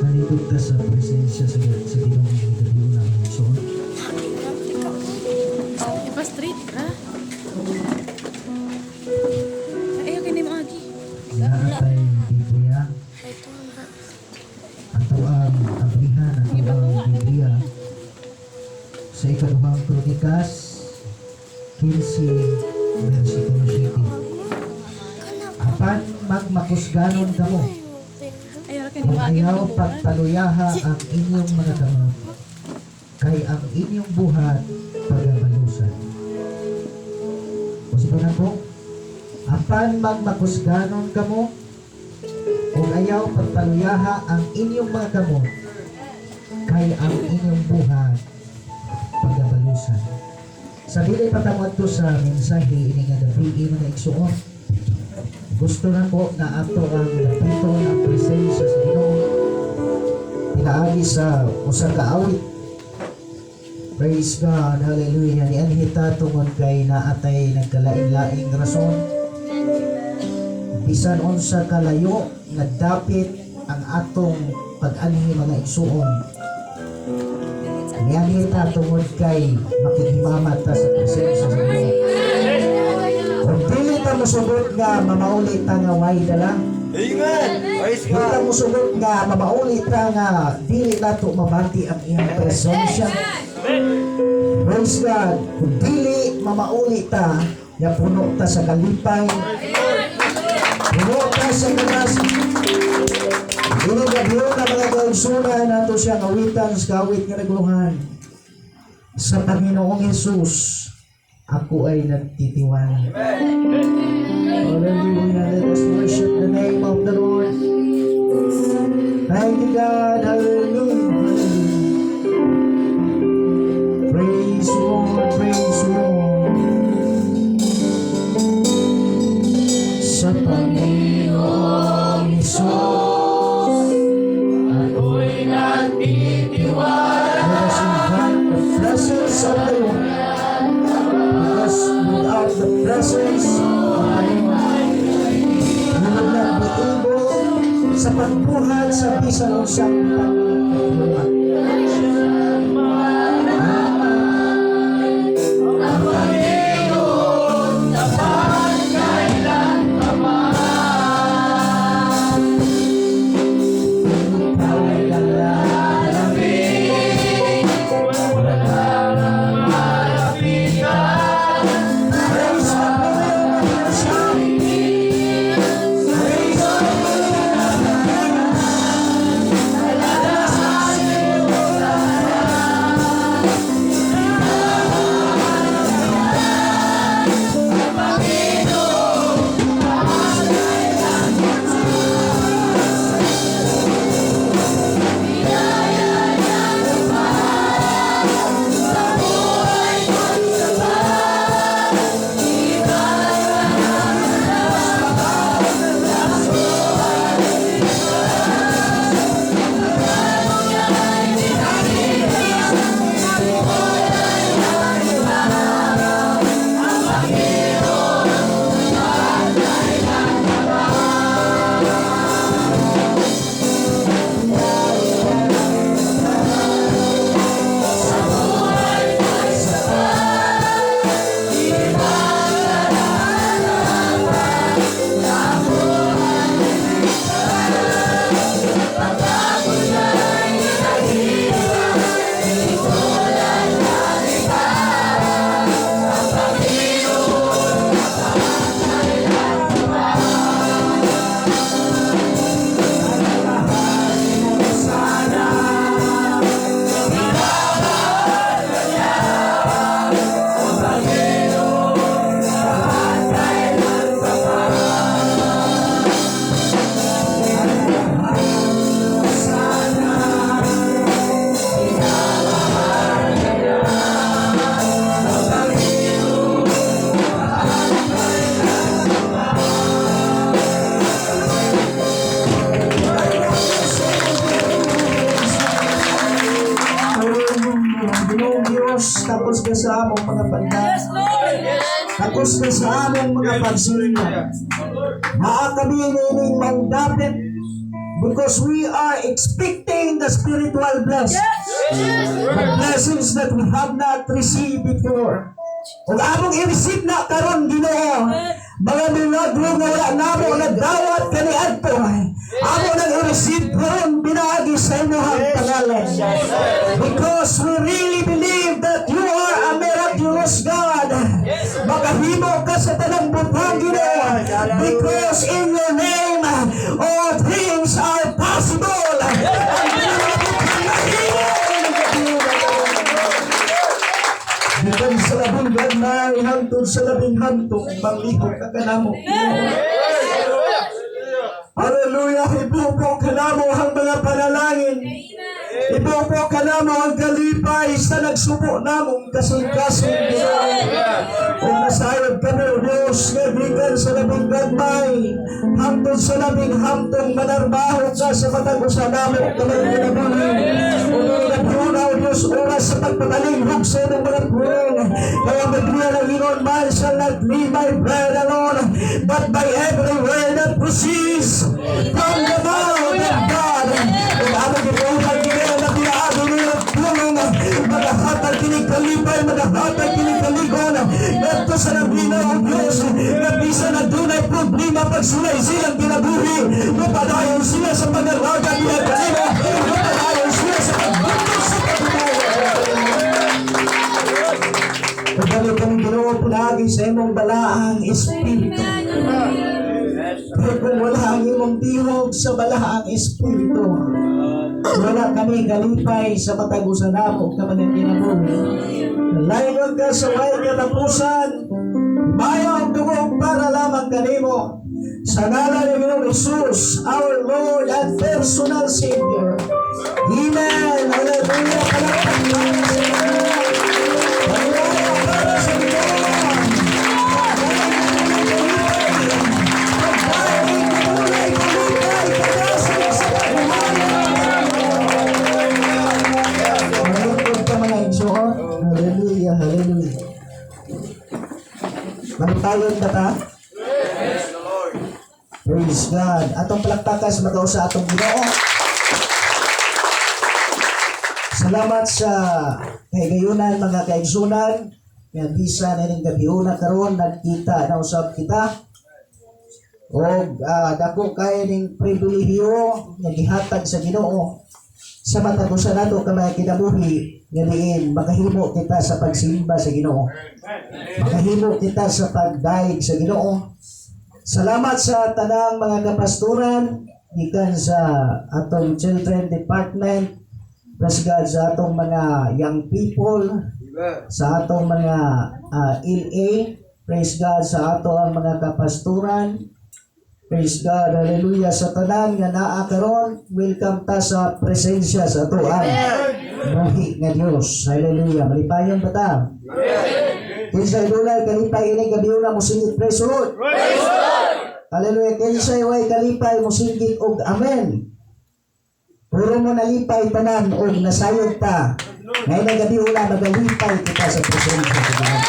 Nalibig ka sa presensya sa Ginoong interview namin. So, Iba street, ha? Ayaw ka ni mo, Agi. naatay Biblia. Ato ang abrihan, ato ang Biblia. Sa ikaduhang Kronikas, 15, versikulo 7. Apan magmakusganon kamo, Ayaw ka ni kung mo, Agi. ayaw pagpaluyaha ang inyong mga kamot, kay ang inyong buhat pagabalusan. O siya po, apan magmakusganon kamo, kung ayaw pagpaluyaha ang inyong mga kamot, kay ang inyong buhat pagabalusan. Sa dili patamad to sa mensahe ini nga gabi mga igsuon. Gusto na po na ato ang napiton ang presensya sa Ginoo. Pinaagi sa usa ka awit. Praise God, hallelujah. Ni anhita tungod kay naatay nagkalain-laing rason. Bisan unsa kalayo nagdapit ang atong pag-anhi mga igsuon. Ni anhita tungod kay makihimamat ta sa presensya sa Ginoo. Kung dili ta mosugot nga mamauli ta nga way dala. Amen. Praise Dili ta God. mosugot nga mamauli ta nga dili nato mabanti ang iyang presensya. Praise God. Kung dili mamauli ta, ya puno ta sa kalipay. Puno ta sa kanas. Dili ka biyo na mga kaugsuna nato siya ngawitan sa kawit nga naguluhan. Sa Panginoong Jesus, ako ay nagtitiwala. Hallelujah. Let us worship the name of the Lord. Thank you, God. Hallelujah. Praise Lord. Praise Lord. Sa Panginoong Isus, ako'y nagtitiwala. Let us invite the presence of the Lord. Because without the presence of the Lord, we would not be able sa pagbuhat sa bisan unsang pagbuhat. ka sa among mga pagsilingan. Naa kami nining manggapit because we are expecting the spiritual blessing. The blessings that we have not received before. Kung among i-receive na karon Ginoo, mga milagro nga wala namo nagdawat kaniadto. Amo nang i-receive karon pinaagi sa imong pangalan. Because we really believe that you are a miraculous God. Makahimo ka sa tanang butang Ginoo. Because in your name, all things are possible. Bikan sa labing gagmay, hantod sa labing hantog, manglihok ka kanamo. Hallelujah! Ibubo ka namo ang mga panalangin. Ibubo ka namo ang kalipay sa nagsubo namong kasing-kasing Ginoo. Kung nasayod kami, O Diyos, nga bikan sa labing gagmay, hantod sa labing hantong manarbaho ka sa matagusan namo kamay ginabuhin. O Diyos, oras sa pagpatalinghog sa iyong mga pulong. Kaya magbiya ng Ginoo, man shall not live by bread alone, but by every word that proceeds from the mouth of God. Kung aming ibuhan Ginoo na pinaado niyo ang pulong, magahatag kinikalipay, magahatag kinikaligon, ganto sa nabina o Diyos, na bisa na dunay problema pagsulay silang kinabuhi, mapadayon sila sa pag-araga niya kanina, mapadayon sila sa pagbuntos sa pagdali kang Ginoo pinagi sa imong balaang Espiritu. Pero kung wala ang imong tihog sa balaang Espiritu, wala kami galipay sa matagusan namo ka mga kinabuhi. Layon ka sa way katapusan, bayo ang tugong para lamang kanimo. Sa ngalan ni Ginoong Jesus, our Lord and personal Savior. Amen. Hallelujah. Palakpakan sa Ginoo. Hallelujah, hallelujah. Manitayon ba ta? Yes, Lord. Praise God. Atong palakpakan sa mga sa atong Ginoo. Salamat sa kahigayunan mga kaigsunan. Nga bisa na ning gabiuna karon nagkita na usab kita. O dako kay ning pribilehiyo nga gihatag sa Ginoo sa matagusan nato kamay kinabuhi nga diin makahimo kita sa pagsimba sa Ginoo. Makahimo kita sa pagdaig sa Ginoo. Salamat sa tanang mga kapastoran gikan sa atong children department. Praise God sa atong mga young people, sa atong mga LA. Praise God sa atong mga kapastoran. Praise God, hallelujah, sa tanan nga naa karon, welcome ta sa presensya sa atuan. Buhi nga Dios. Hallelujah. Malipayon ba ta? Kinsa idulay kalipay ini gabiuna mo singit praise the Lord. Praise the Lord. Hallelujah. Kinsa way kalipay mo singit og amen. Puro mo nalipay tanan og nasayod ta. Ngayon gabiuna magalipay kita sa presensya sa Dios.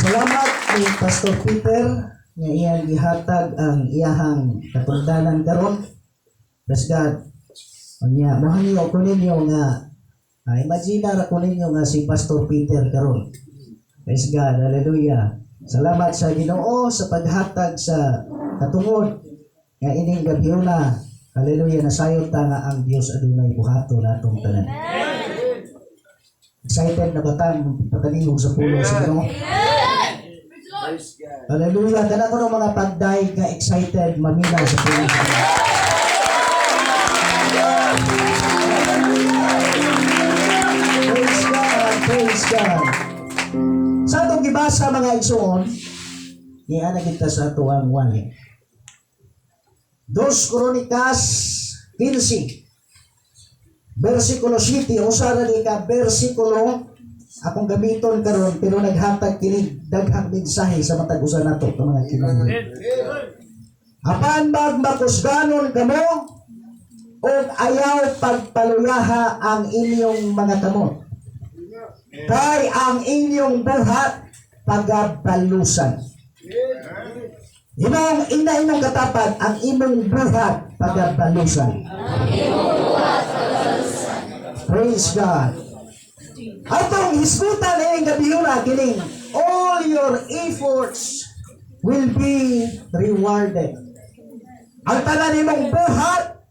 Salamat kay Pastor Peter nga iyang gihatag ang iyahang katungdanan karon. Praise God. Unya mohanyo ko ninyo nga imagine ra ko ninyo nga si Pastor Peter karon. Praise God. Hallelujah. Salamat sa Ginoo sa paghatag sa katungod nga ining gabiuna. Hallelujah. Nasayon ta nga ang Dios adunay buhaton natong tanan. Excited na ba ta patalingog sa pulo sa Ginoo? Hallelujah. Kana ko ng mga pagdaig nga excited mamina sa pulo. Praise God. Praise God. Sa atong gibasa mga igsoon, iyan kita sa ato ang wali. 2 Kronikas 15 versikulo 7 usara ni ka versikulo akong gamiton karon pero naghatag kini daghang mensahe sa matag usa nato ka mga kinabuhi. Apan magmakusganon kamo og ayaw pagpaluyaha ang inyong mga kamot. Kay ang inyong buhat pagabalusan. Imong imong katapad ang imong buhat pagabalusan. Praise God. Atong hisgutan ay gabiuna kining all your efforts will be rewarded. Ang tanan nimong buhat,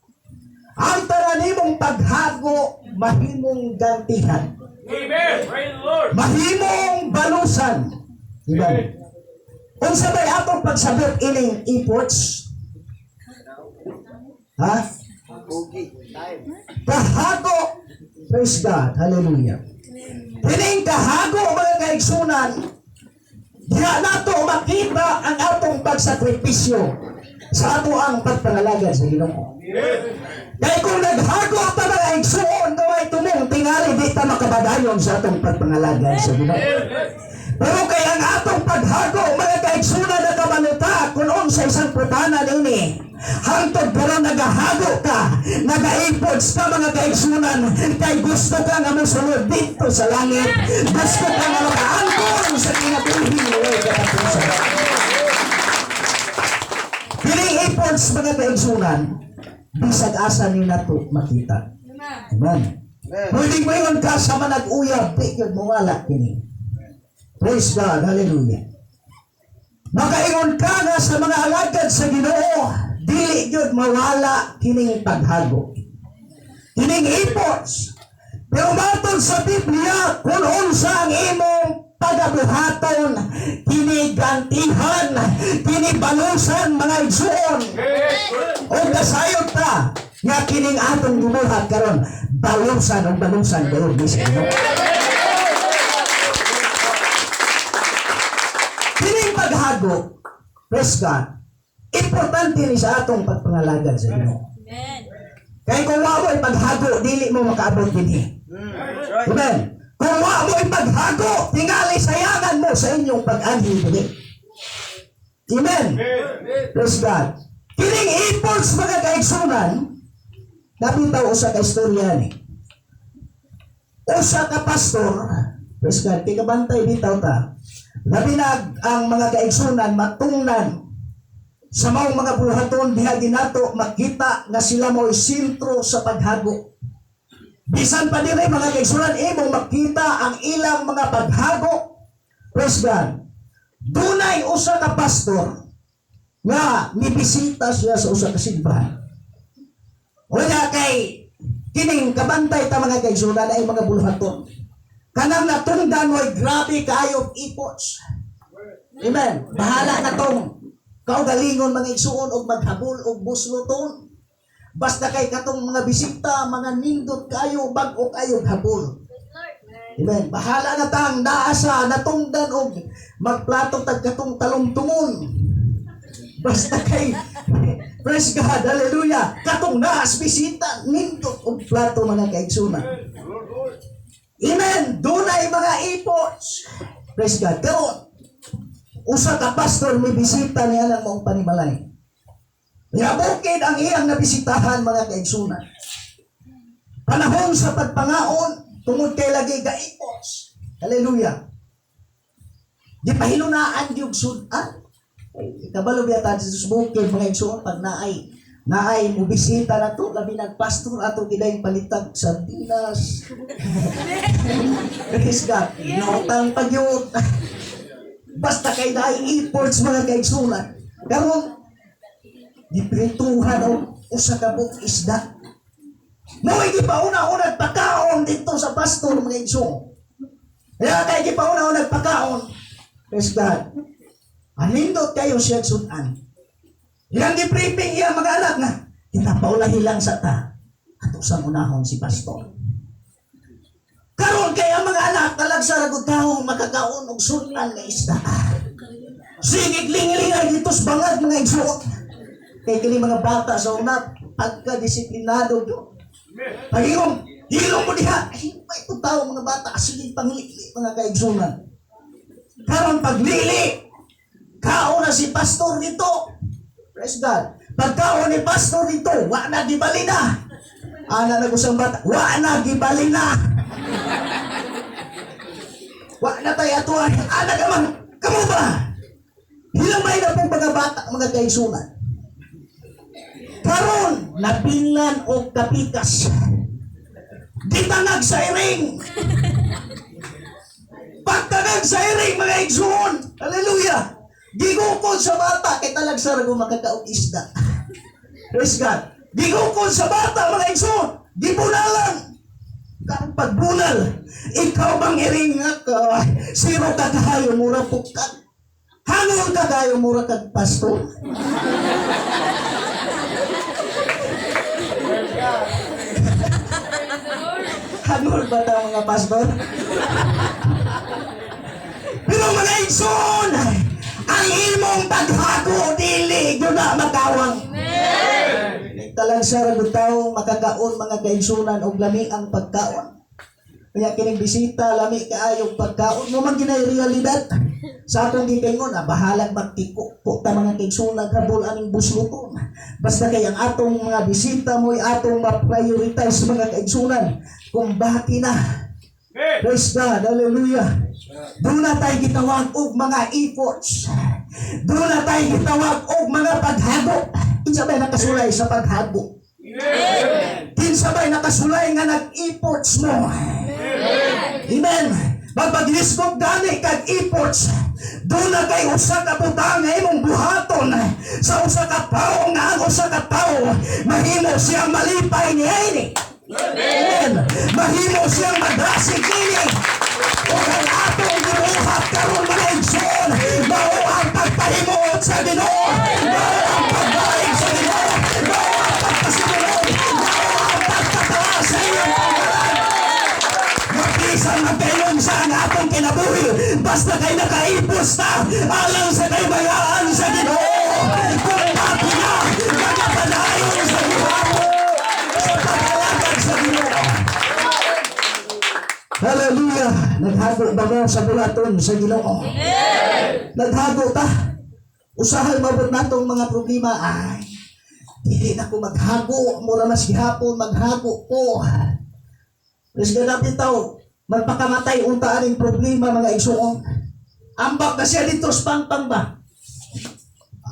ang tanan nimong paghago, mahimong gantihan. Amen. Praise the Lord. Mahimong balusan. Diba? Kung sabay atong pagsabot ining efforts, ha? Kahago, praise God, hallelujah. Ining kahago, mga kaigsunan, diha nato makita ang atong pagsakripisyo sa ato ang pagpangalagad sa Ginoo. Kaya kung naghago ta mga igsuon, gaway tumong tingali di ta makabadayon sa atong pagpangalagad sa Ginoo. Pero kaya ang atong paghago, mga kaigsunan na kamaluta, kung sa isang putana nini, hangtod pero nagahago ka, nagaipods ka mga kaigsunan, kay gusto ka nga musulod dito sa langit, gusto ka nga makaangkon sa kinapulhin mo katapusan. Piling ipods mga kaigsunan, bisag asa ni nato makita. Amen. Pwede mo yun ka sa manag-uyab, di yun mawala kini. Praise God, hallelujah. Makaingon ka na sa mga alagad sa Ginoo, dili yun mawala kining paghago. Kining efforts. Pero matod sa Biblia, kung unsa ang imong pagabuhaton, kini gantihan, kini balusan mga igsoon. O kasayod ta, nga kining atong gibuhat karon balusan o balusan karon sa Ginoo. Paghago, praise God, importante ni sa atong pagpangalagad sa Ginoo. Kaya kung wamoy paghago, dili mo makaabot din. Amen. Kung wamoy paghago, tingali sayangan mo sa inyong pag-anhi din. Amen. Praise God. Kining efforts mga kaigsunan, nabitaw usa ka istorya ni. Usa ka pastor, praise God, tigabantay bitaw ta. Labinag ang mga kaigsunan matungnan sa maong mga buhaton diha ginato makita nga sila mo'y sentro sa paghago. Bisan pa dire mga kaigsunan imong makita ang ilang mga paghago. Praise God. Dunay usa ka pastor nga nibisita siya sa usa ka simbahan. Wala kay kining kabantay ta mga kaigsunan ay mga buhaton. Kanang natungdan mo'y grabe kayo efforts. Amen. Bahala na tong kaugalingon mga igsuon og maghabol og busluton. Basta kay katong mga bisita, mga nindot kayo, bag-o kayo habol. Amen. Bahala na tang naasa, natungdan og magplatong tagkatong talong-tungon. Basta kay praise God, hallelujah. Katong naas bisita, nindot og plato mga kaigsunan. Amen. Doon ay mga efforts. Praise God. Karon, usa ka pastor may bisita niya ng maong panimalay. Yabukid ang iyang nabisitahan mga kaigsunan. Panahon sa pagpangaon, tungod kay lagi ka efforts. Hallelujah. Di pahilunaan yung sudan. Kabalo biya tayo sa bukid mga igsuon pag naay mo bisita na to, labi nagpastor ato giday palitag sa dinas. Praise God. Nautang pagyod. Basta kay naay efforts mga kaigsunan. Karon diprituhan o usa ka buk isda. Mo hindi pa una-una pagkaon dito sa pastor mga igsoon. Kaya kay di pa una-una pagkaon. Praise God. Anindot kayo siya sudan. Ilang di-briefing iya mga anak na kita paulahi lang sa ta ato sa unahon si pastor. Karon kaya mga anak talagsa ragud taong makakaon og sudan nga isda. Sige ling-lingay dito sa bangag mga igsoon. Kay kini mga bata sa una pagka-disiplinado do. Pagingom, hilong mo diha. Ay, may tao mga bata sige panglili mga kaigsunan. Karon paglili kaon na si pastor dito. Praise God. Pagkaon ni pastor dito, wa na gibali na. Ana na gusang bata, wa na gibali na. Wa na tayo atuan. Ana ka man. Kamu ba? Hilamay na pong mga bata, mga kaisunan. Karon, napinlan o kapikas. Gitanag sa iring. Pagtanag sa iring, mga igsoon. Hallelujah. Gigukod sa bata, kay talag sa rago makakaog isda. Praise God. Gigukod sa bata, mga igsoon. Gibunalan. Kang pagbunal, ikaw bang iring ka, siro ka kahayo, mura pukat. Hangol ka kayo, mura kag pasto. Hangol ba daw mga pastor? Pero mga igsoon, ang imong paghago, dili, yun na magawang. Talang sa ragutaw, makakaon mga kaigsunan o lami ang pagkaon. Kaya kining bisita, lami kaayong pagkaon mo man ginay realidad. Sa atong gitingon, bahalag magtiko po ta mga kaigsunan kabul aning busluton. Basta kay ang atong mga bisita mo'y atong ma-prioritize mga kaigsunan kung baki na. Praise God, hallelujah. Doon na tayo gitawag og mga efforts. Doon na tayo gitawag og mga paghago. Kinsabay nakasulay sa paghago. Kinsabay nakasulay nga nag-efforts mo. Amen. Magpaglisgog gani kag efforts. Doon na kay usa ka butang nga imong buhaton sa usa ka pao nga ang usa ka pao mahimo siyang malipay niini. Amen. Mahimo siyang madrasig ini. O ang atong gibuhat karon mga igsoon, mao ang pagpahimuot sa Ginoo. Mao ang pagbaig sa Ginoo. Mao ang pagpasinunod. Mao ang pagtataas sa iyong pangalan. Mapisan magkailong sa ang atong kinabuhi. Basta kay nakaipos ta alang sa kaybayaan sa Ginoo. Kung pati na magapadayon sa buhay sa pagkalagad sa Ginoo. Hallelujah! Naghago ba mo sa bulaton sa Ginoo? Naghago ta. Usahay mabot natong mga problema. Ay, hindi na ko maghago. Mura mas gihapon maghago ko. Mas ganap itaw, magpakamatay unta aning problema mga igsoon. Ambak na siya dito sa pangpang ba?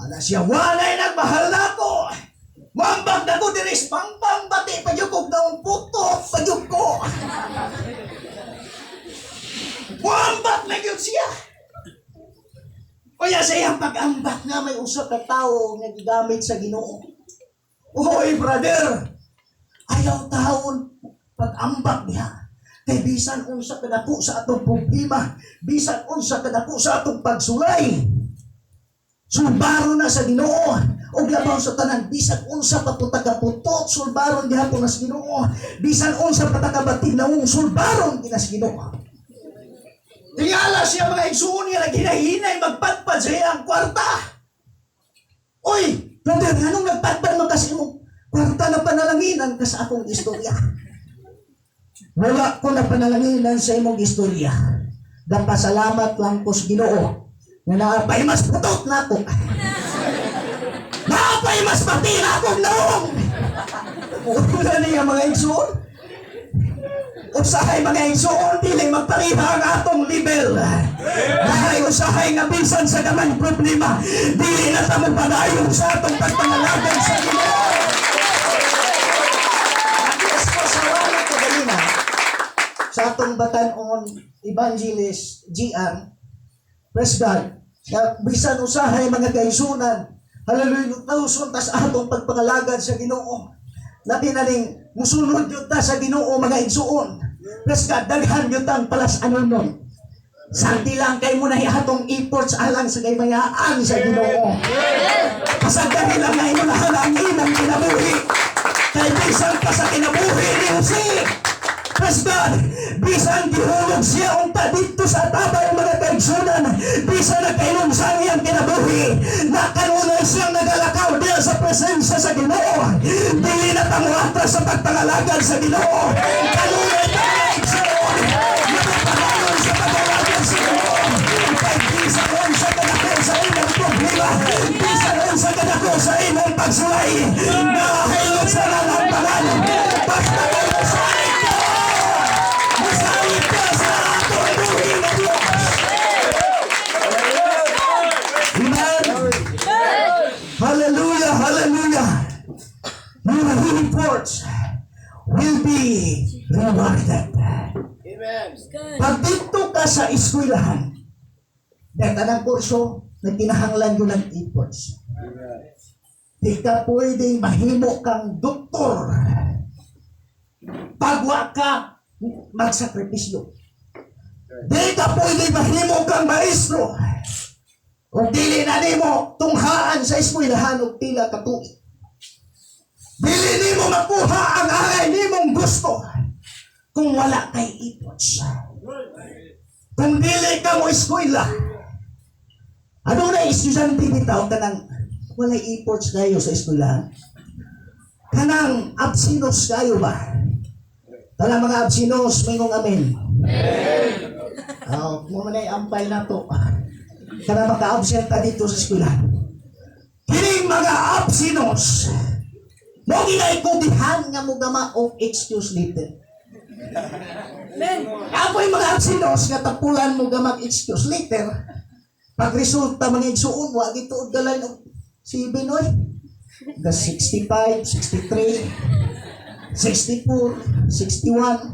Ala siya, walay nagmahal na ko. Mambak na ko diris pangpang bati pagyukog na ang puto pagyug ko. Muambak na yun siya. Kaya sa iyang pag-ambak nga may usap na tao nga gigamit sa Ginoo. Uy, brother, ayaw taon pag-ambak niya. Kay bisan unsa kadako sa atong problema, bisan unsa kadako sa atong pagsulay. Sulbaro na sa Ginoo. Og labaw sa tanan, bisan unsa pa punta ka putot, sulbaron gihapon na sa Ginoo. Bisan unsa pa ta ka batinawong sulbaron ginas Ginoo. Tingala siya mga igsuon niya na ginahinay magpadpad sa iyang kwarta. Uy, brother, anong nagpadpad mo kasi mo? Kwarta na panalanginan ka sa akong istorya. Wala ko na panalanginan sa imong istorya. Gapasalamat lang ko sa Ginoo na naapay mas putot na ako. Naapay mas pati na akong naong. Wala niya mga igsuon. Usahay mga igsoon, dili magpariha ang atong level. Dahil usahay nga bisan sa gamang problema, dili na tamo padayon sa atong pagpangalagan sa Ginoo. Yes po sa wala ko ganina. Sa atong batanon evangelist GR, praise God. Bisan usahay mga kaisunan, hallelujah, tauson tas atong pagpangalagan sa Ginoo. Labi na ning musunod yun ta sa Ginoo mga igsuon. Plus God, daghan yun tang palas ano nun. Santi lang kay mo na ihatong efforts alang sa kaymayaan sa Ginoo. Pasagdan nila na imunahangin ang kinabuhi. Kay bisan pa sa kinabuhi ni Jose. Plus God, bisan gihulog siya unta dito sa tabay mga kaigsunan. Bisan nagkainom sa iyang kinabuhi. Nakanunay siyang nagalakaw diya sa presensya sa Ginoo. Dili na tamuatra sa pagpangalagan sa Ginoo. Kanunay ka kaigsunan. Nakapanayon sa pagpangalagan sa Ginoo. Kay bisan on sa kadako sa inyong problema. Bisan on sa kadako sa inyong pagsulay. Nakahilot sa lalang pangalan. Basta kayo sa ito. Masawit ka sa atong buhay na Diyos. efforts will be rewarded. Pag dito ka sa eskwelahan, dahil tanang kurso, nagkinahanglan ko ng efforts. Di ka pwedeng mahimo kang doktor pagwa ka magsakripisyo. Di ka pwedeng mahimo kang maestro o dili na nimo tunghaan sa eskwelahan o pila ka tuig. Dili nimo makuha ang angay nimong gusto kung wala kay efforts. Kung dili ka mo eskwela, ano na estudyante bitaw kanang wala efforts kayo sa eskwelahan? Kanang absinos kayo ba? Kanang mga absinos, may kong amen. Mo man ay ampay na to. Kanang maka-absent ka dito sa eskwelahan. Kining mga absinos, mo ginaikundihan nga mo gama o excuse later. Apoy mga absinos nga tapulan mo gamag excuse later. Pag resulta mga igsuon, wag ito og dalay og 7 oy. The 65, 63, 64, 61.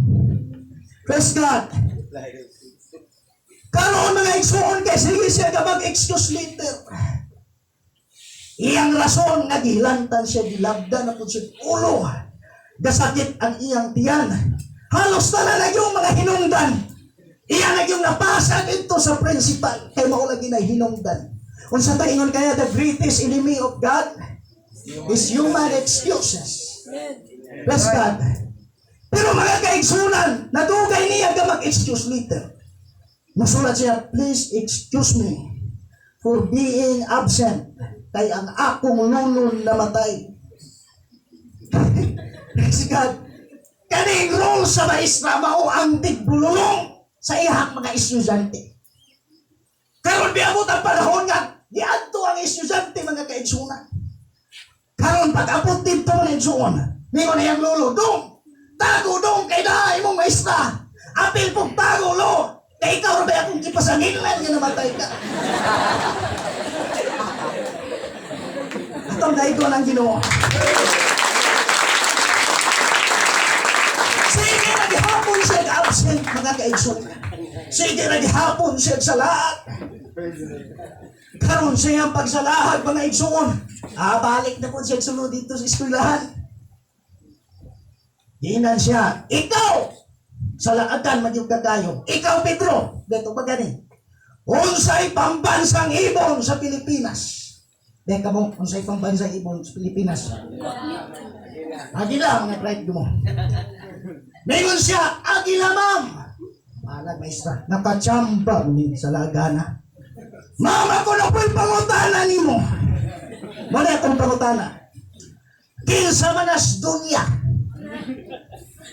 Praise God. Karon mga igsuon kay sige siya gamag excuse later. Iyang rason nga gilantan siya, gilabdan na po siya ulo. Gasakit ang iyang tiyan. Halos na na yung mga hinungdan. Iyan na yung napasag ito sa principal. Kaya maulagi na hinungdan. Kung sa taingon kaya, the greatest enemy of God is human excuses. Bless God. Pero mga kaigsunan, nadugay niya ka mag-excuse later. Masulat siya, please excuse me for being absent. Kay ang akong nunun namatay. Praise God. Kaning role sa maestra mao ang tigbulong sa ihang mga estudyante. Karon biabot ang panahon nga giadto ang estudyante mga kaigsunan. Karon pag-abot dito mga igsuon, ningon na yung lolo, dong, tago dong kay na imong maestra. Apil pong tago lo. Kay ikaw ba akong kipasanginlan nga namatay ka. Atong dahito ng Ginoo. Sige, naghihapon siya ka-absent, mga kaigsunan. Sige, naghihapon siya sa lahat. Karon siya ang pagsalahat, mga igsuon. Balik na po siya sunod dito sa eskwelahan. Dinan siya, ikaw! Sa laadan, magyug kagayo. Ikaw, Pedro! Dito ba ganin? Unsay pambansang ibon sa Pilipinas? Deka mo, unsay pambansang ibon sa Pilipinas? Agila, mga pride mo. Mingon siya, agila, ma'am. Malag, maestra. Nakachamba ni sa lagana. Mama ko na po'y pangutana ni mo. Muna akong pangutana. Kinsa manas dunya.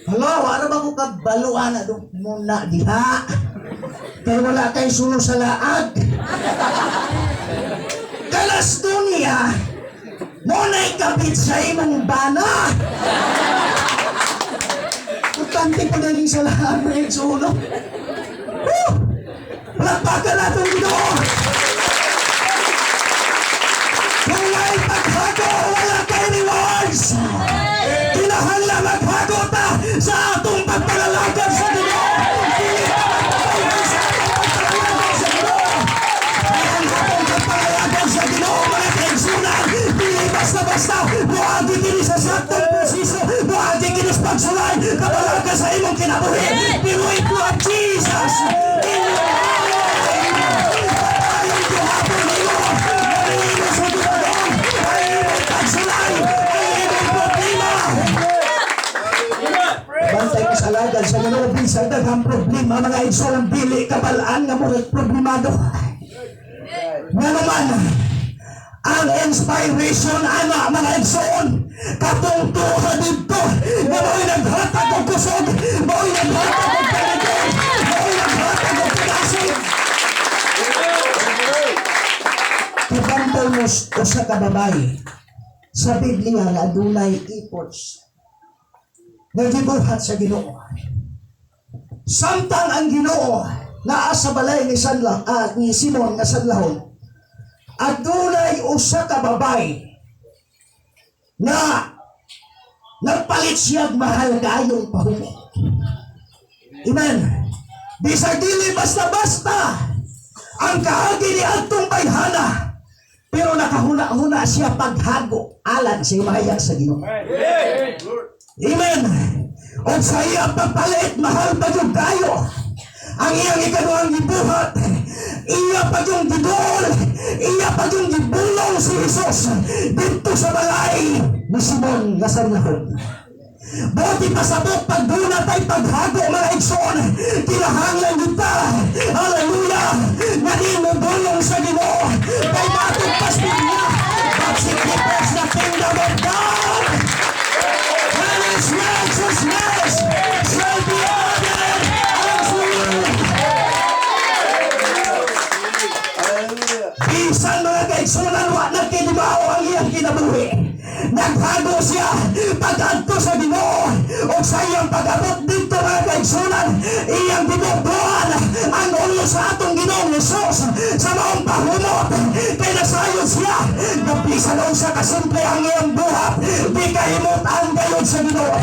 Hala, wala ba ko kabaluan na doon muna diha? Kaya wala kayo sunod sa laag. Kalas dunya, muna ikabit sa imong bana. Utante pa na rin sa lahat na yung suno. Palakpakan natin dito. Kung may paghago, wala kayo rewards. Kinahanglan maghago ta sa atong pagpalalagad sa Ginoo. Dili ka magpapalagad sa atong pagpalalagad sa Ginoo. Ang atong pagpalalagad sa Ginoo, mga kaigsunan, dili basta-basta. Buhagi kini sa saktong posiso. Buhagi kini sa pagsulay. Kapalaga sa imong kinabuhi. Pero ito ang Jesus. Bantay ka sa alagad sa Ginoo bisan daghang problema mga igsoon dili kabalaan nga mo problemado. Nga naman ang inspiration ana mga igsoon katong tuha dito nga mo'y naghatag og kusog, mo'y naghatag og panagon, mo'y naghatag og pagkasig. Kabantay mo usa ka babae sa Biblia nga adunay efforts naggibuhat sa Ginoo. Samtang ang Ginoo naa sa balay ni Simon nga sanlahon, adunay usa ka babay na nagpalit siya mahal kayong pahumo. Amen. Bisag dili basta-basta ang kaagi ni Antong Bayhana, pero nakahuna-huna siya paghago alan sa imaya sa Ginoo. Amen. O sa iya pagpalit mahal pa yung kayo ang iyang ikaduhang gibuhat, iya pa yung gidol, iya pa yung gibulong si Jesus dito sa balay ni Simon nga sanahon. Buti pasabot pagduna tayo paghago mga igsoon, kinahanglan kita, hallelujah, na di mo bulong sa Ginoo, kay matugpas niya, pagsikipos na kingdom of God, and His righteousness shall be added unto you. Bisan mga kaigsunan, wa na kinibaw ang iyang kinabuhi. Naghago siya pag-adto sa Ginoo, o sa iyang pag-abot dito mga kaigsunan, iyang binubuan ang ulo sa atong Ginoong Jesus sa maong pahumot, kay nasayon siya napisan o sa kasimple ang iyang buhat, di kahimutan gayon sa Ginoo.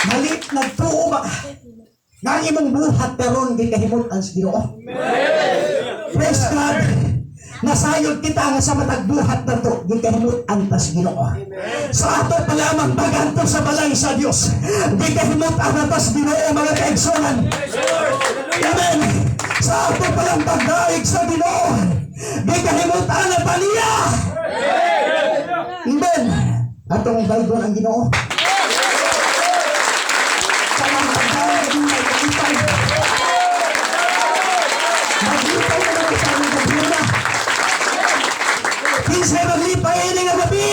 Malit nagtuo ba nga ang imong buhat peron di kahimutan sa Ginoo? Praise God. Nasayod kita nga sa matagbuhat na to, di kahimutan ta sa Ginoo. Sa ato pa lamang baganto sa balay sa Dios, di kahimutan na ta sa Ginoo mga kaigsunan. Amen. Sa ato pa lang pagdaig sa Ginoo, di kahimutan na pa niya. Amen. Atong Bible ang Ginoo. Sa mga pagdaig ay kalipay. Maglipay na naman sa aming gabi. Kinsay maglipay ini nga gabi.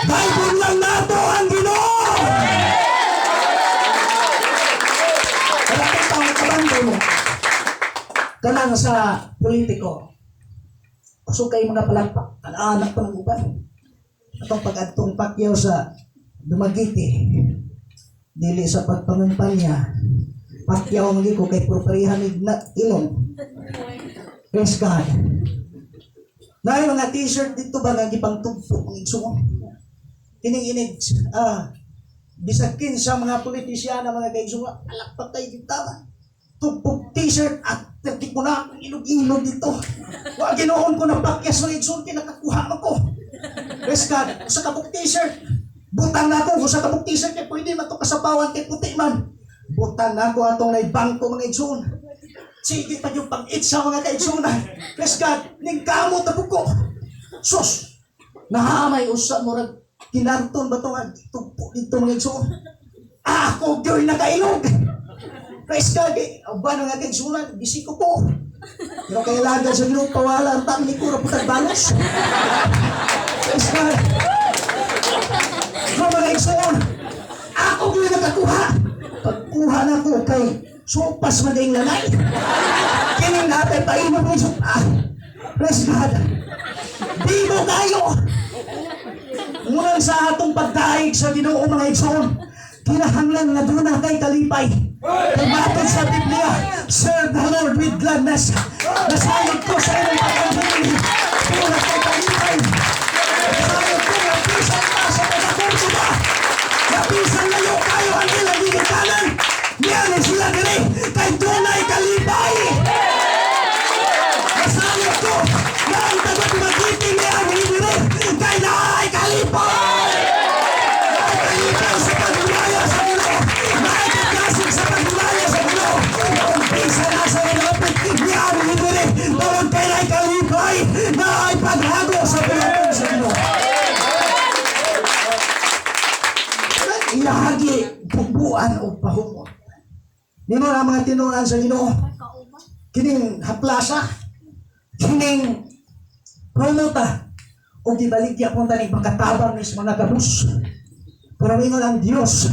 Bible lang nato ang Ginoo. Kaya kung kabando mo, kanang sa politiko, kusog kayo mga palagpak, anak pa ng uban. Atong pag-adtong pakyaw sa Dumaguete, dili sa pagpangumpanya, pakyaw ang ko kay properihan na ilong. Praise God. Dahil mga t-shirt dito ba nga gipangtugpo ang igsuon? Inig-inig, bisagkin sa mga politisyan na mga kaigsuon, alakpak tayo gitama. Tugpog t-shirt at tertik mo na akong ilog-ilog dito. Wag ginoon ko na pakyas ng igsuon, kinakakuha ako. Praise God. Sa kabuk t-shirt, butang na ako. Sa kabuk t-shirt, eh, pwede man ito kasabawan kay puti man. Butang na ako atong naibangko mga igsuon. Sige pa yung pag-it sa mga kaigsunan. Praise God, ning kamot na buko. Sus, nahamay usa mo rin kinarton ba ito nga tugpo dito mga igsuon. Ako gyo'y nakailog. Praise God, ba na nga kaigsunan, bisi ko po. Pero kailangan sa Ginoo pawala ang tami ko raputag balos. Praise God. So mga igsuon, ako gyo'y nakakuha. Pagkuha na ko kay supas maging lanay. Kining natin paino mo yung praise God. Di mo kayo. Ngunang sa atong pagdaig sa Ginoo mga igsoon, kinahanglan nga doon na kay kalipay. Tumatod sa Biblia, serve the Lord with gladness. Nasayod ko sa inyong pagkakamili. Doon kay kalipay. Nasayod ko nga pisan pa sa pagkakunto ba. Napisan layo kayo ang ilang gigitanan. Yan sila diri kay tunay kalipay. Nasayod ko na ang taga-Dumaguete niya ang diri kay naay kalipay. Naay kalipay sa pagdulaya sa Ginoo. Naay pagkasig sa pagdulaya sa Ginoo. Umpisa na sa ilapit niya ang diri tungod kay naay kalipay. Naay paghago sa pagdulaya sa Ginoo. Ilahagi bubuan o pahumot. Nino na mga tinunan sa Ginoo. Kining haplasa, kining promota, o gibaligya kung tanig pagkatabang ni mga kabus. Pero ingon ang Diyos,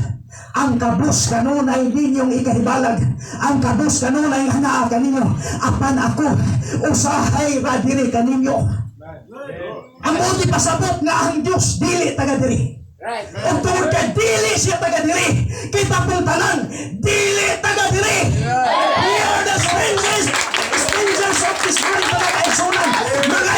ang kabus kanunay ninyong ikahibalag, ang kabus kanunay hanaa kaninyo, apan ako, usahay radiri kaninyo. Ang buti pasabot nga ang Diyos, dili taga diri. O tungkol ka, dili siya taga diri. Kita pong tanan, dili taga diri. We are the strangers of this world, mga kaigsunan. Mga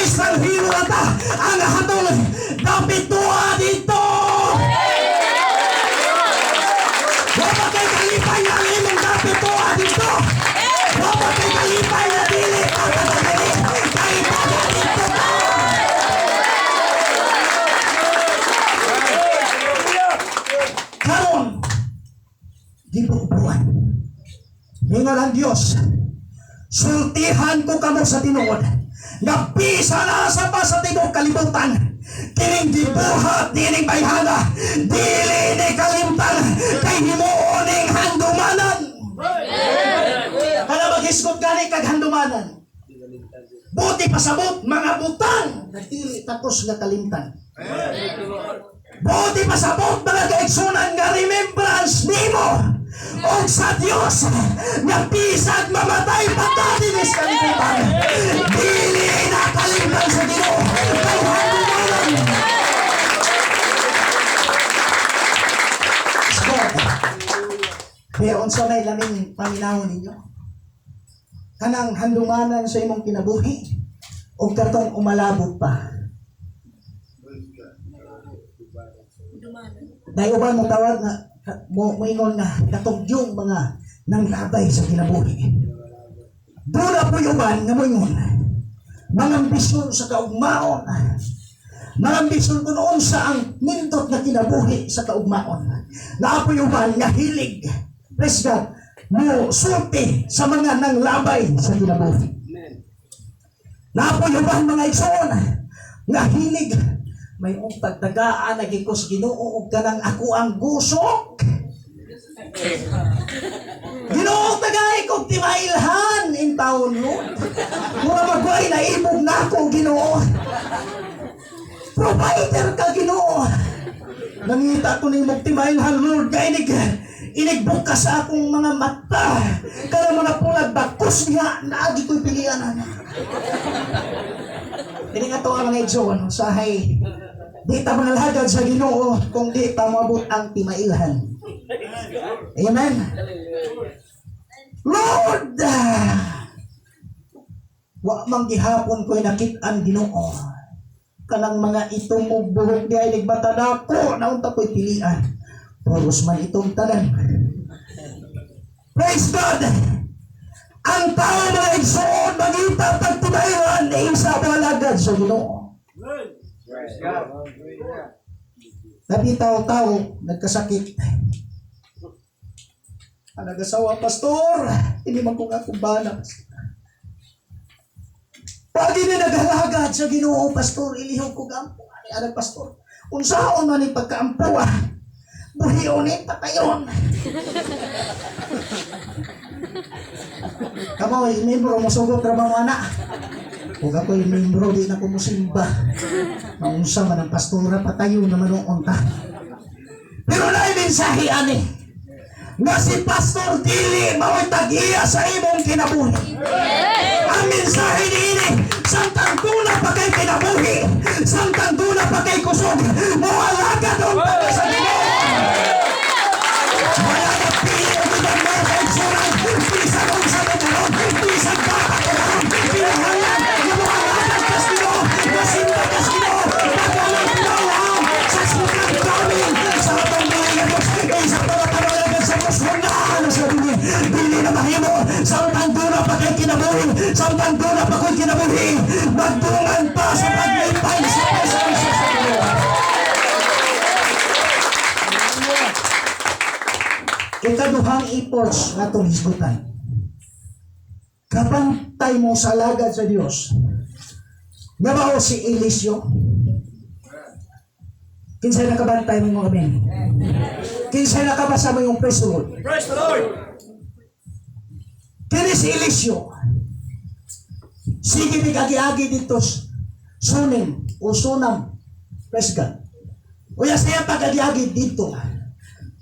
Hingon ang Diyos, sultihan ko kamo sa tinuod, nga pisa na sa pa sa tinuod kalibutan, kining gibuhat, dining bayhana, dili ni kalimtan, kay himuoning handumanan. Kaya maghisgot gani kag handumanan. Buti pasabot, mga butang, dili tapos nga kalimtan. Buti pasabot, mga kaigsunan nga remembrance nimo o sa Diyos nga pisag mamatay pagkadinis kalimutan. Dili na kalimtan sa Ginoo kay handumanan. Kaya unsa may laming paminahon ninyo? Kanang handumanan sa imong kinabuhi o katong umalabot pa. Dahil uban mo tawag na moingon na katugyong mga nanglabay sa kinabuhi. Dula po yung uban nga moingon mga ambisyon sa kaugmaon. Mga ambisyon ko noon sa ang nindot na kinabuhi sa kaugmaon. Naapoy uban nga hilig. Praise God. Mo sulti sa mga nanglabay sa kinabuhi. Naapoy uban mga igsoon nga hilig. May pagtagaan na gikos Ginoo ka ng ako ang gusok. Ginoo tagay kog timailhan in taon mo. Mura magway na ibog na ako Ginoo. Provider ka Ginoo. Nangita ko ni mong timailhan Lord kay inigbukas sa akong mga mata. Kaya mga pulag bakos nga naagi ko'y pilianan. Hindi nga to ang mga igsoon usahay. Di ta manalhagad sa Ginoo kung di ta moabot ang timailhan. Amen. Lord! Wa mang gihapon ko'y nakit-an Ginoo. Kanang mga itong buhok di ay nagbata dako naunta ko'y pilian. Puros man itong tanan. Praise God! Ang tao mga igsoon magita pagtimailhan ni isa balagad sa Ginoo. Tapi tao-tao nagkasakit. Nagasawa, pastor, hindi man ko nga kumbana. Pag ini naghalagad sa Ginoo, pastor, ilihog ko gampo. Ano, pastor? Unsaon man ni pagkaampuan. Buhionin, patayon. Kamo, membro mo sugot trabaho anak. Kung ako'y membro, di na ko musimba. Maunsa man ang pastora, patayo naman ang unta. Pero na mensahe ani nga si Pastor Dili mao'y tag-iya sa imong kinabuhi. Ang mensahe niini, samtang tuna pa kay kinabuhi, samtang tuna pa kay kusog, mawalaga doon tayo sa Ginoo. Malagat pili ang ibang mga kaigsunan, pisag ang sa nagkaroon, pisag pa kakaroon, pinahalan, mawalagan kas Ginoo, masinta kas Ginoo, magalang pinawang, sa sukang daming, sa hatang mga Diyos, sa pagkakalagan sa Diyos, hunaan sa dunia, dili na mahimo, samtang tuna pa kay kinabuhi, samtang tuna pa kay kinabuhi, magdungan pa sa paglipay sa presensya sa Ginoo. Ikaduhang ipos nga itong hisgutan. Kapantay mo sa lagad sa Diyos. Nabao si Eliseo. Kinsay nakabantay mo mga men? Kinsay nakabasa mo yung praise the Lord? Praise the Lord! Kini si Eliseo. Sige agi-agi dito sunim o sunam. Praise God. Uya saya pag-agi-agi dito.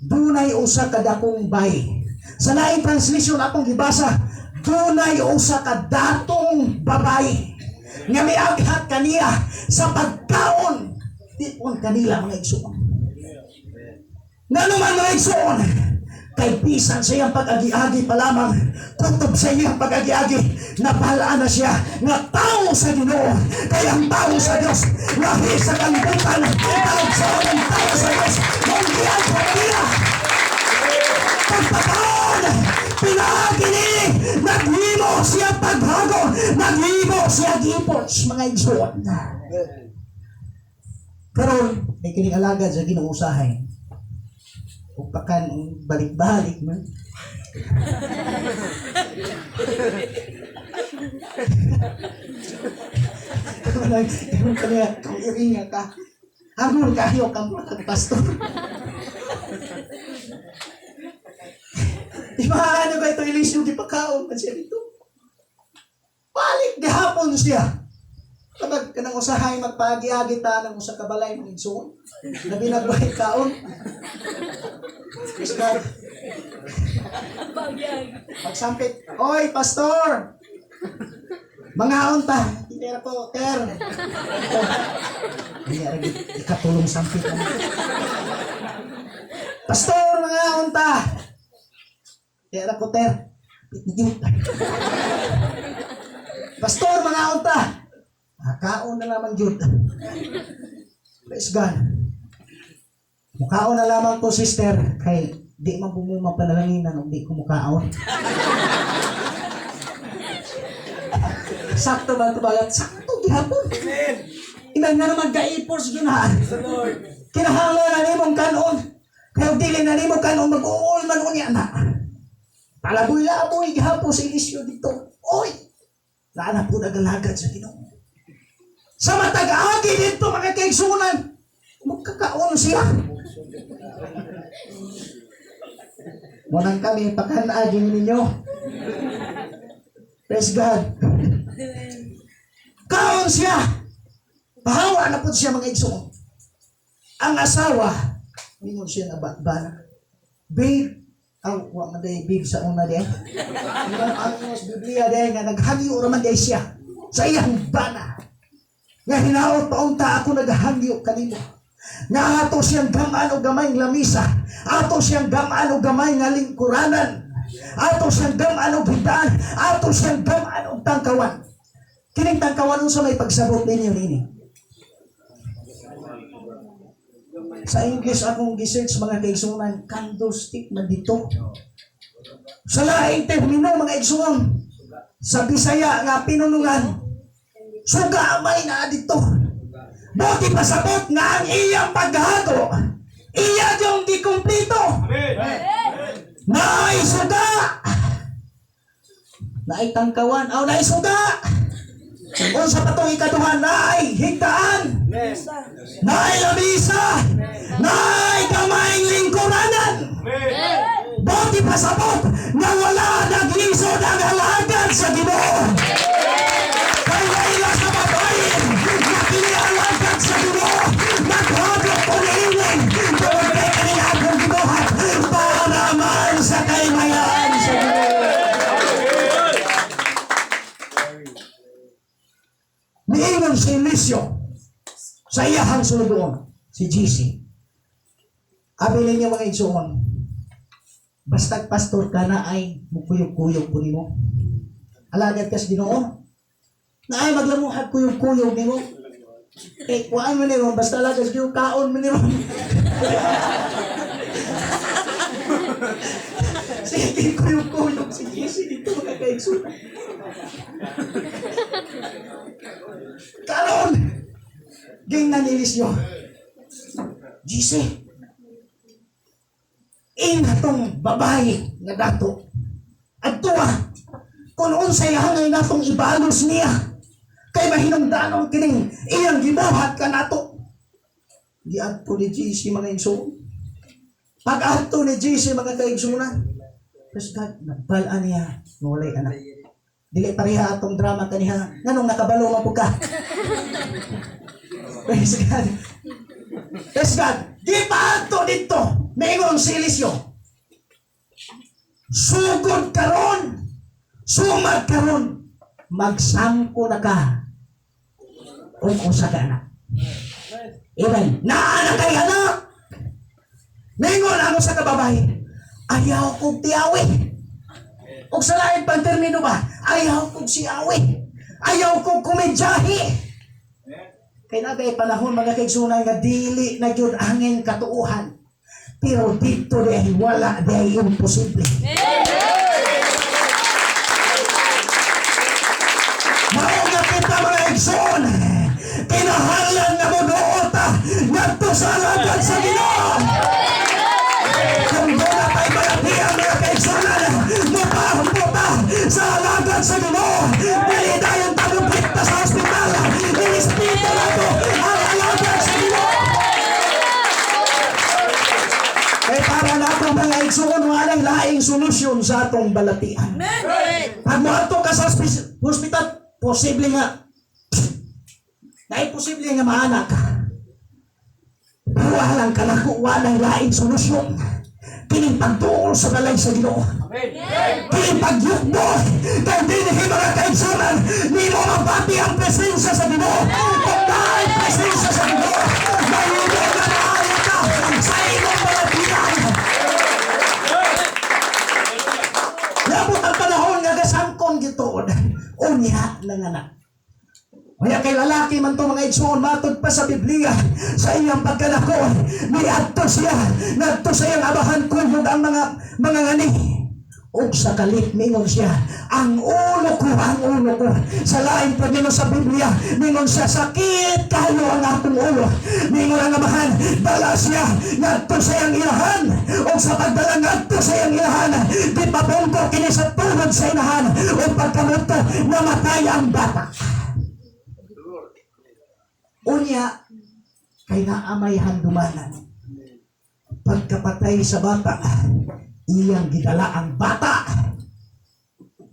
Dunay usa ka dakong bay. Sa laing translation akong gibasa, dunay usa ka datong babay nga miaghat kaniya sa pagkaon tipon kanila mga igsoon. Nanuman mga igsoon, kay bisan sa iyang pag-agi-agi pa lamang, kutob sa iyang pag-agi-agi, nabalaan na siya nga tao sa Ginoo. Kaya ang tao sa Diyos, lahi sa kalibutan, talagsaon ang tao sa Diyos, mundial sa kanila. Pagpataon, pinahagi ni, naghimo siya paghago, naghimo siya gipots, mga igsoon. Karon may kining alagad sa Ginoo usahay. Upakan balik-balik man. Ewan ka niya, kung iringa ka. Hanggang kayo ka mo kang pastor. Di ba ano ba ito Eliseo, di pa kaon pa siya dito? Balik di hapon siya. Kapag ka nang usahay magpagi-agi ta ng usa ka balay ng igsoon, na binagbahay kaon. Praise God. Pagsampit, oy, pastor! Mga unta, titira ko, ter. Hindi, ikatulong sampit. Pastor, mga unta! Titira ko, ter. Pastor, mga unta! Kaon na lamang yun. Praise God. Mukaon na lamang ko, sister, kay di man bumuma panalanginan o di ko mukaon. Sakto ba ito ba? Sakto, gihapon. Iman nga naman ka-ipos ginahan. Kinahanglan na ni mong kanon. Kaya dili na ni mong kanon, mag-uul man unya na. Palaboy-laboy, gihapon sa Eliseo dito. Oy! Laana po nagalagad sa Ginoo. Sa matag-agi dito, mga kaigsunan, magkakaon siya. Munang kami, pagkanagin ninyo. Praise God. Kaon siya. Bahawa na po siya mga igsoon. Ang asawa, mingon siya na bana. Babe, wa man day babe sa una day. Ang mas Biblia day nga naghagyo raman day siya sa iyang bana. Nga hinaot paunta ako naghagyo kanimo. Nga ato siyang gamaan o gamay ng lamisa. Ato siyang gamaan o gamay ng lingkuranan. Ato siyang gamaan o hindaan. Ato siyang gamaan o tangkawan. Kining tangkawan sa may pagsabot ninyo nini. Sa English akong research mga kaigsunan, candlestick man dito. Sa laing termino mga igsuon, sa Bisaya nga pinulungan, suga may na dito. Buti pasabot nga ang iyang paghago, iya yung di kumplito. Naisuga! Naitangkawan, aw naisuga! Kung sa patong ikaduhan, naay higdaan! Naay lamisa! Naay kamayng lingkuranan! Buti pasabot na wala naglisod ang halagan sa Ginoo! Kaya ila sa babayin na kinialagan sa Ginoo, naghagok o niiling, tawag kay kanila akong gibuhat para man sa kaymayan sa Ginoo. Niingon si Eliseo sa iyahang suludoon, si GC. Abi ninyo mga igsoon, basta pastor ka na ay mukuyog-kuyog po nimo. Alagad ka sa Ginoo. Na ay maglamuhag kuyog-kuyog nimo. Eh, kuhaan mo nimo, basta alagad sa Ginoo, kaon mo nimo. Sige, kuyog-kuyog si GC dito mga kaigsoon. Karon, ging nanilis nyo. GC, inatong babae nga dato. At tuwa, kung unsay hangay natong ibalos niya, kay mahinungdanon kining iyang gibuhat ka nato. Giadto ni GC mga igsoon. Pag-adto ni GC mga kaigsunan, Praise God, nagbalaan niya, walay anak. Dili pareha atong drama kaniha. Nganong nakabalo man pud ka? Praise God. Praise God. Di pa ato dito. Maingon si Eliseo. Sugod karon. Sumag karon. Magsangko na ka. Kung usa ka anak. Amen. Naanak kay anak. Maingon ako sa kababae. Ayaw kong tiyawi. O sa lain pang termino ba? Ayaw kong siyawi. Ayaw kong kumedyahi. Kaya nagay panahon mga kaigsunan nga dili na yun angin katuuhan. Pero dito dahil wala dahil imposible. Maunga kita mga kaigsunan. Kinahanglan na mo doota. Nagto sa alagad sa Ginoo. Kung doon na tayo malapiyang mga kaigsunan. sa alagad sa Ginoo. Dili dayon tagublikta sa ospital. Inispita nato ang alagad sa Ginoo. Kaya para na itong mga igsoon, walang laing solusyon sa atong balatian. Pag moadto ka sa hospital, posible nga. Dahil posible nga maanak ka. Pero walang kalako, walang laing solusyon. Kining pagtuol sa balay sa Ginoo. Kining pagyukbo. Kaya din mga kaigsunan, ni mo mabati ang presensya sa Ginoo. Kung dahil presensya sa Ginoo, mayroon na maayo ka sa imong balatian. Labot ang panahon nga gasangkong gituod. Unya ng anak. Kaya kay lalaki man to mga igsoon, matod pa sa Biblia, sa iyang pagkanako, may adto siya, nadto sa iyang abahan kunyog ang mga ngani. O sa kalit, mingon siya, ang ulo ko, sa laing pagino sa Biblia, mingon siya, sakit kayo ang akong ulo. Mingon ang abahan, dala siya, nadto sa iyang ilahan, o sa pagdala nadto sa iyang ilahan, di papungko kini sa tuhod sa ilahan, o pagkamuto, namatay ang bata. Unya, kay naamay handumanan. Pagkapatay sa bata, iyang gidala ang bata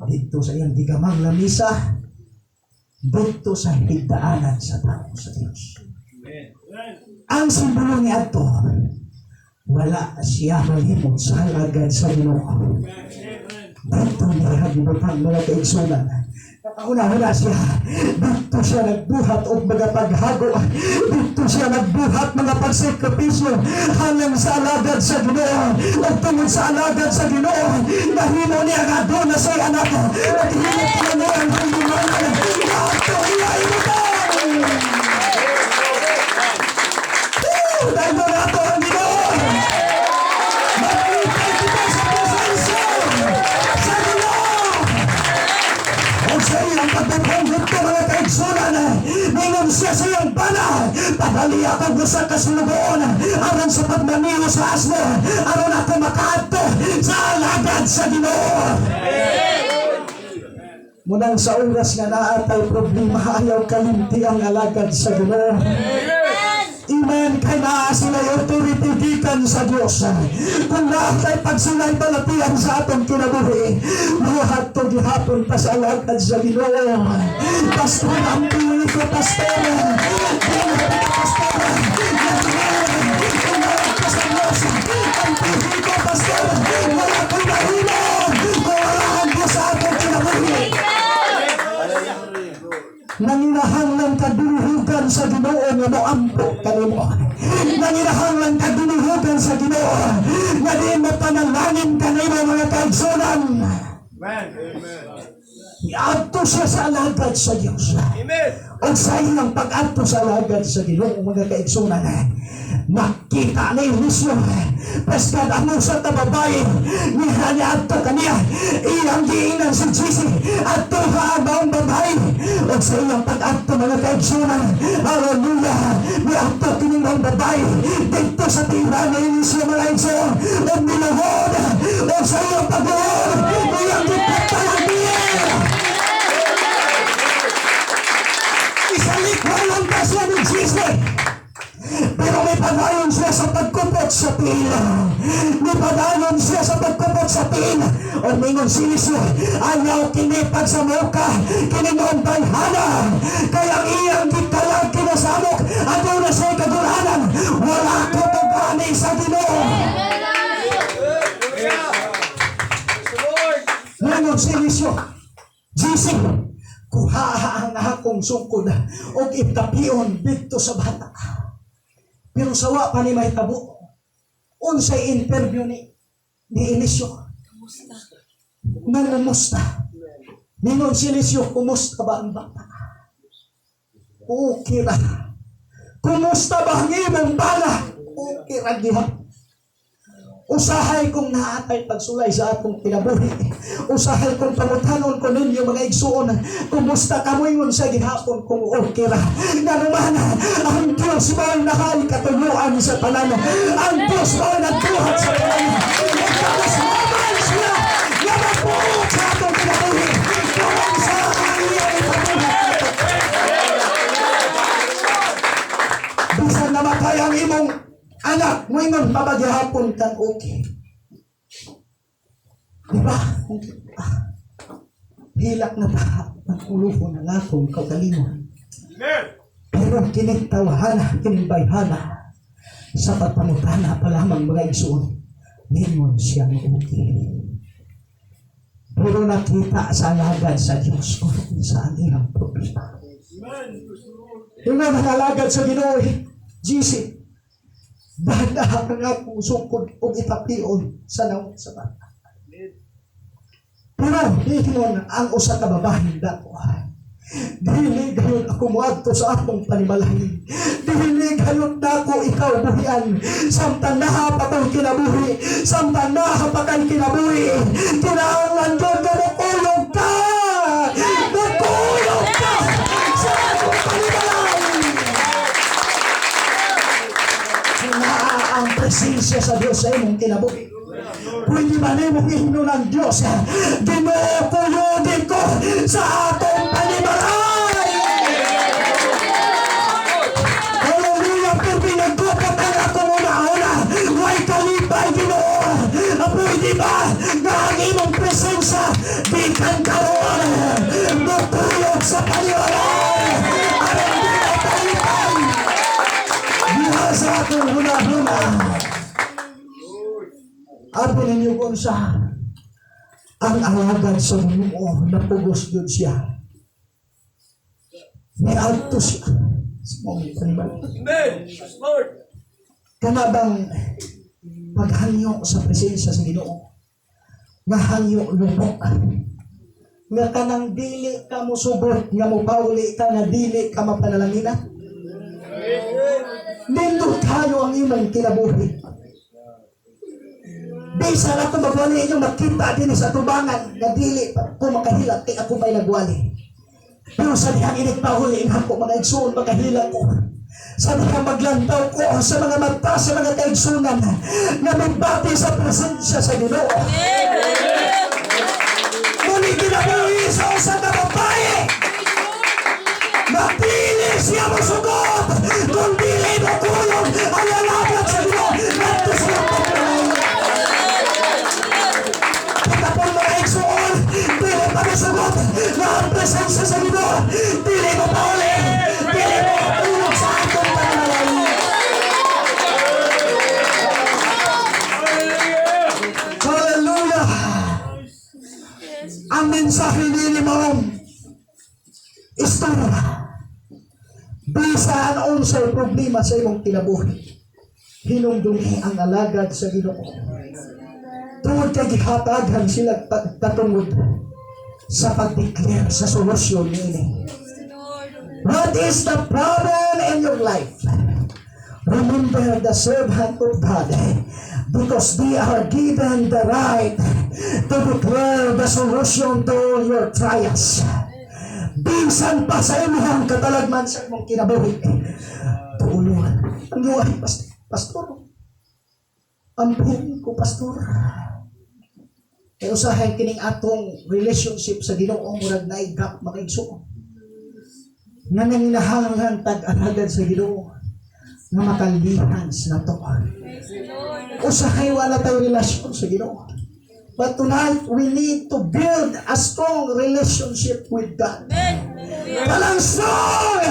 dito sa iyang gigamang lamisa, dito sa higdaanan sa tao sa Diyos. Ang simbolo ni Adto, wala siya mahimot sa halagad sa Ginoo. Dito niya hagibutang mga kaigsunan. Una-una siya, dito siya nagbuhat o mga paghago, dito siya nagbuhat mga pagsakripisyo hanggang sa alagad sa Ginoo, o tungod sa alagad sa Ginoo, nahimo niya nga doon na sa anak, at hinip na niya ang hanggumanan, nato niya inutan. Dahil mo nato ang Ginoo, magpipay kita sa presensya sa Ginoo. Sa iyang pagpapanggot ko mga kaigsunan, mingon siya sa iyang bana, padaliya kang gusa kasinugoon, aron sa pagmaniho sa asno, aron ako makaadto sa alagad sa Ginoo. Munang sa oras nga naatay problema, ayaw kalimti ang alagad sa Ginoo. Amen. Kay naa sila'y authority gikan sa Diyos. Kung naatay pag sila'y balatian sa atong kinabuhi, mahat to gihapon pa sa alagad sa Ginoo. Pastor, ang tuloy ko, Pastor. Pastor, ang tuloy ko, Pastor. Wala kong nahulog. Mawalahan ko sa atong kinabuhi. Nanginahanglan kaduluhugan sa Ginoo nga moampo kanimo. Nanginahanglan kaduluhugan sa Ginoo nga di mo panalangin kanimo mga kaigsunan. Iadto siya sa alagad sa Diyos. O sa iyang pag-adto sa alagad sa Ginoo mga kaigsunan, nakita ni Eliseo paskad ang usa ta babae ni adto kaniya iyang giinan si Jesse adto ha ang maong babae. O sa iyang pag-adto mga kaigsunan, hallelujah, ni adto kining maong babae dito sa tira ni Eliseo mga kaigsunan, o niluhod o sa iyang pag-uod iyang gipagtalang niya. Isalikwa lang pa siya ni Jesse, pero may padayon siya sa pagkupot sa pila. May padayon siya sa pagkupot sa pila. O mingon si Eliseo, ayaw kinipag sa muka, kiningon bayhana. Kaya ang iyang gitalag kinasamok, at yun na siya'y kagulanan. Wala ko pagani sa Ginoo. Mingon si Eliseo, Jesse, kuha ang akong sungkod o itapion dito sa bata. Pero sawa pa ni mahitabo, unsay interview ni Eliseo. Nangumusta. Mingon si Eliseo, kumusta ba ang bata? Okay ra. Kumusta ba ang imong bala? Okay ra diha. Usahay kong naatay pagsulay sa atong kinabuhi. Usahay kong pangutanon ko ninyo mga igsuon. Kumusta kamoy sa gihapon kung okay ra. Nanuman, ang Diyos mo ay nakay katuluan sa tanan. Ang Diyos mo ay nagbuhat sa tanan. Ang Diyos mo ay siya na magbuhat sa atong kinabuhi. pa magyahapon kang okay. Diba? Hilak na pa ang uluho ng akong kaugalingon. Amen. Pero kining tawahana, kining bayhana, sa pagpamutana pa lamang mga igsoon, ningon siya ng okay. Pero nakita sa alagad sa Diyos kung saan ilang problema. Yung nga nakalagad sa Ginoo, GC, dahan-dahan ang akong sukod o itapion sa naong sa bata. Pero ningon ang usa ka babaeng dako. Dili gayon ako muadto sa akong panimalahin. Dili gayon dako ikaw buhian. Samtang nahapatang kinabuhi. Samtang nahapatang kinabuhi. Kinahanglan doon ka makulog ka. Makulog ka sa akong panimalahin. Na ang presensya sa Diyos sa imong kinabuhi. Pwede ba na mong hino ng Diyos? Dinukuyugin ko sa atong panimalay! Hallelujah! Pero pinagkupat ang akong una-una. Huwag kalipay, Ginoo! Pwede ba na ang imong presensya di kang karoon? Nutulog sa panimalay! Ang hindi na kalipay! Diha sa atong una-una. Apo ninyo kung sa ang alagad sa Ginoo napugos yun siya. May alto siya. Amen. Yes, Lord. Kanabang paghangyo sa presensya sa Ginoo. Nga hangyo lumok. Nga kanang dili ka mo subot, nga mo pauli ka na dili ka mapanalangina. Nindot tayo ang imong kinabuhi. Bisa na kung magwali inyong makita din sa tubangan na dili kung makahilat kay ako may nagwali. Pero sa dihang inigpahuliin ako mga igsoon makahilat ko. Sa dihang maglantaw ko sa mga mata sa mga kaigsunan na magbati sa presensya sa Ginoo. Muli kinabuhi sa usa ka babae. Napili siya mo sugot kung dili mo tulong ang lalagad sa Ginoo. Nato siya dili pa masugot na ang presensya sa Ginoo. Dili mo pa uli. Dili mo tulog sa atong panalangin. Hallelujah! Ang mensahe ni Ma'am istorya. Bisa ang unsay problema sa imong kinabuhi. Hinumdumi ang alagad sa Ginoo. Tungod kay gihataghan sila katungod sa pag-declare sa solusyon niini. What is the problem in your life? Remember the servant of God, because they are given the right to declare the solution to your trials. Binsan pa sa imong katalagman sa imong kinabuhi. Tuulungan. Ang yuhay, pastor. Ang buhay ko, pastor. Kaya usahay kining atong relationship sa Ginoo murag naigap makaigsuon. Nanginahanglan tag-alagad sa Ginoo nga makalihans na to. Usahay wala tayong relasyon sa Ginoo. But tonight we need to build a strong relationship with God. Kalang strong,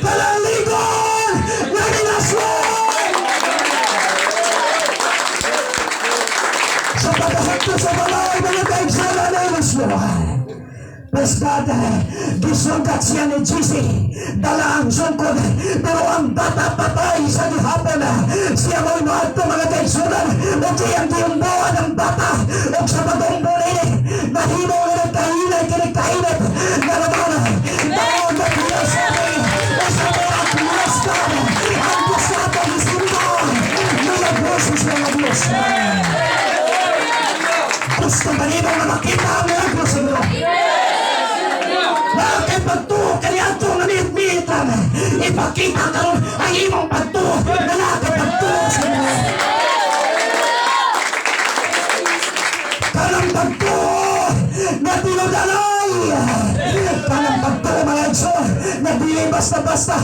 kalang ligon na relasyon. Sa pagkahanto sa balay, mga kaigsunan na ilusyon. Praise God, gisugat siya ni GC, dala ang sungkod, pero ang bata patay sa gihapon, siya mo'y maadto mga kaigsunan, o siyang giumbawan ng bata, o sa bagong bulini, nahimo nga nagkahinay, kinagkainat, na naman, taon na Diyos kami, o sa mga Diyos kami, ang Diyos natin isimba, mga boses ng Diyos. Gusto ba niyo na makita ang mga Diyos nyo? Bakit pagtuo kaya ito nanit-mitan? Ipakita ka ron ang imong pagtuo na nakapagtuo sa inyo. Kanang pagtuo na tinudalay. Kanang pagtuo mga igsoon, na dili basta-basta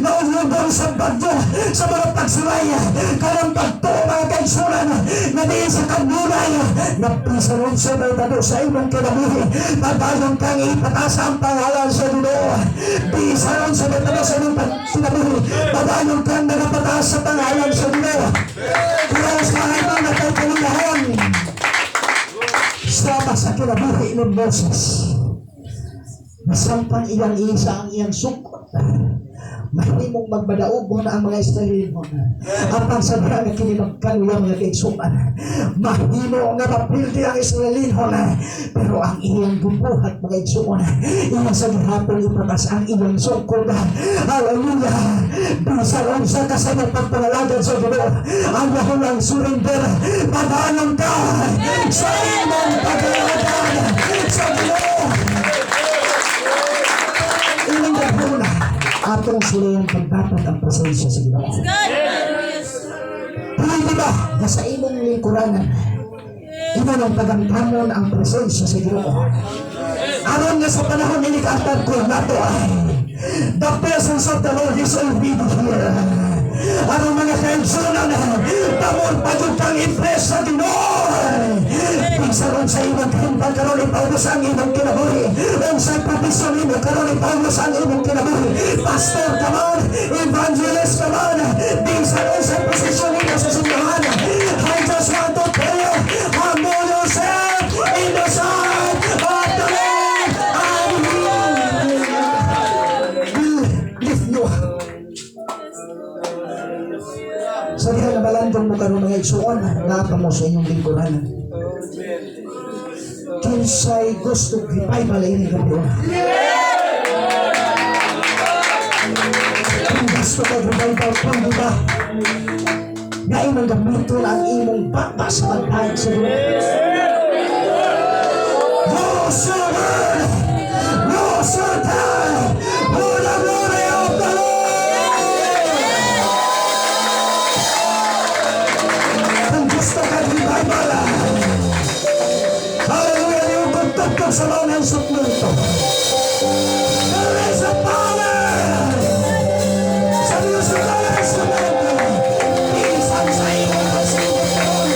na ulubong sa bagyo, sa mga pagsulay, karang pagtuo mga kaigsunan, na di sa kanunay, na pisaron sa may tado sa imong kinabuhi, pagayong kang ipatasa ang pangalan sa Ginoo. Pisaron sa may tado sa imong kinabuhi, pagayong kang nagapataas sa pangalan sa Ginoo. Kaya sa mga ibang natagpalunahan, sama sa kinabuhi ng Moses, masampan iyang isa ang iyang sukot, mahimong magbadaog mo na ang mga Israelino. Ang pagsabra na kinimagkalulang mga kaigsuman, mahimo nga mapildi ang Israelino, pero ang iyang bubuhat mga igsuon, iyang sa gihapon ipatas ang iyang sukot. Hallelujah! Bisan sa kasamang pagpangalagad sa Ginoo, ang lahulang surrender, padanon ka sa imong pagpangalagad sa Ginoo. Ilang gahon na atong sulayan pagdapat ang presensya sa Ginoo. Pwede ba na sa imong lingkuranan, imo nang pagamtamon ang presensya sa Ginoo? Aron nga sa panahon ni kaatad ko nato ay the presence of the Lord is already here. Aron mga kaigsunan, tamon pagod kang impress sa Ginoo. Pagsaron sa imong kahimpang karon ipaulos ang imong kinabuhi. Ang sa profesyon imo karon ipaulos ang imong kinabuhi. Pastor ka man, evangelist ka man, pagsaron sa posisyon imo sa simbahan. I just want to tell you, humble yourself in the sight of the Lord. I will lift you up. Sa diha na balandong mo karon mga igsuon, napa mo sa inyong lingkuranan. Kinsay gusto revival ini gabi. Kung gusto ka revival kung di ba, nga imong gamito na ang imong bata sa pagkain sa Ginoo. Use your word, use your time for the glory of the Lord. Kung gusto ka revival, hallelujah, yung pagtugtog sa mga ng suplemento. There is a power sa music ng instrumento. Isang sa imong pasigit karon.